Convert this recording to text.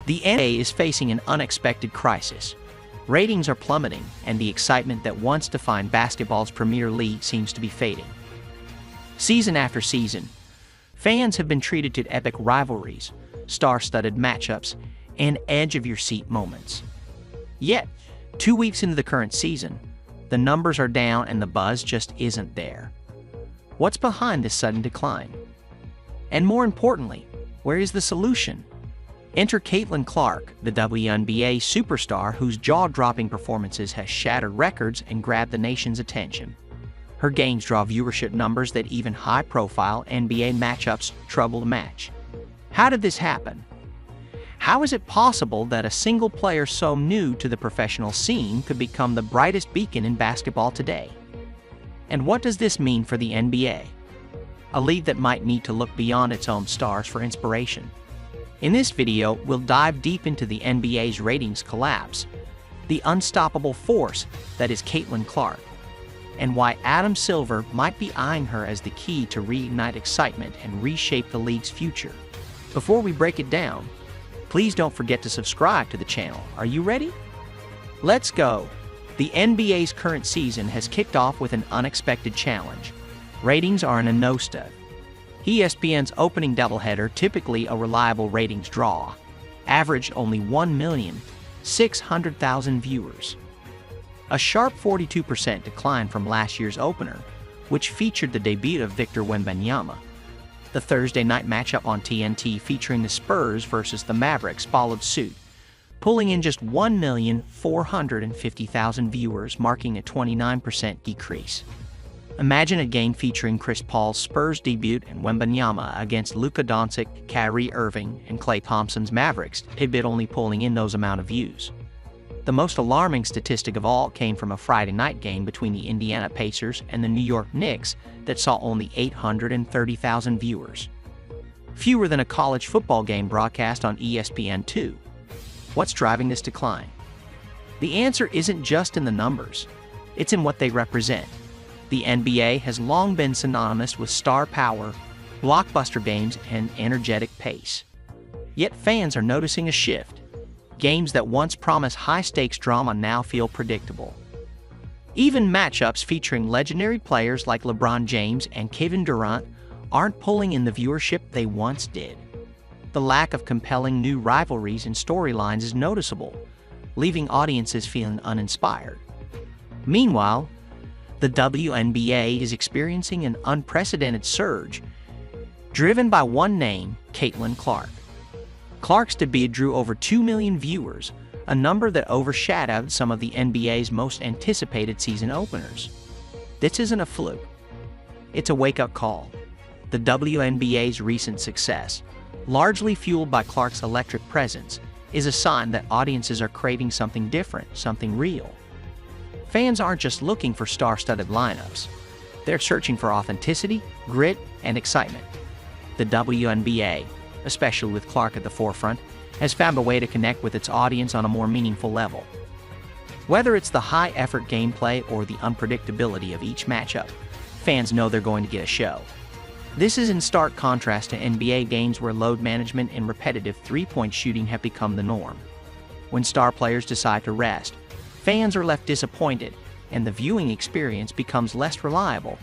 The NBA is facing an unexpected crisis. Ratings are plummeting, and the excitement that once defined basketball's Premier League seems to be fading. Season after season, fans have been treated to epic rivalries, star-studded matchups, and edge-of-your-seat moments. Yet, 2 weeks into the current season, the numbers are down and the buzz just isn't there. What's behind this sudden decline? And more importantly, where is the solution? Enter Caitlin Clark, the WNBA superstar whose jaw-dropping performances has shattered records and grabbed the nation's attention. Her games draw viewership numbers that even high-profile NBA matchups trouble to match. How did this happen? How is it possible that a single player so new to the professional scene could become the brightest beacon in basketball today? And what does this mean for the NBA? A league that might need to look beyond its own stars for inspiration. In this video, we'll dive deep into the NBA's ratings collapse, the unstoppable force that is Caitlin Clark, and why Adam Silver might be eyeing her as the key to reignite excitement and reshape the league's future. Before we break it down, please don't forget to subscribe to the channel. Are you ready? Let's go! The NBA's current season has kicked off with an unexpected challenge. Ratings are in a nosedive. ESPN's opening doubleheader, typically a reliable ratings draw, averaged only 1,600,000 viewers. A sharp 42% decline from last year's opener, which featured the debut of Victor Wembanyama. The Thursday night matchup on TNT featuring the Spurs versus the Mavericks followed suit, pulling in just 1,450,000 viewers, marking a 29% decrease. Imagine a game featuring Chris Paul's Spurs debut and Wembanyama against Luka Doncic, Kyrie Irving, and Klay Thompson's Mavericks, debut only pulling in those amount of views. The most alarming statistic of all came from a Friday night game between the Indiana Pacers and the New York Knicks that saw only 830,000 viewers. Fewer than a college football game broadcast on ESPN2. What's driving this decline? The answer isn't just in the numbers, it's in what they represent. The NBA has long been synonymous with star power, blockbuster games, and energetic pace. Yet fans are noticing a shift. Games that once promised high-stakes drama now feel predictable. Even matchups featuring legendary players like LeBron James and Kevin Durant aren't pulling in the viewership they once did. The lack of compelling new rivalries and storylines is noticeable, leaving audiences feeling uninspired. Meanwhile, the WNBA is experiencing an unprecedented surge, driven by one name, Caitlin Clark. Clark's debut drew over 2 million viewers, a number that overshadowed some of the NBA's most anticipated season openers. This isn't a fluke. It's a wake-up call. The WNBA's recent success, largely fueled by Clark's electric presence, is a sign that audiences are craving something different, something real. Fans aren't just looking for star-studded lineups. They're searching for authenticity, grit, and excitement. The WNBA, especially with Clark at the forefront, has found a way to connect with its audience on a more meaningful level. Whether it's the high-effort gameplay or the unpredictability of each matchup, fans know they're going to get a show. This is in stark contrast to NBA games where load management and repetitive three-point shooting have become the norm. When star players decide to rest, fans are left disappointed, and the viewing experience becomes less reliable.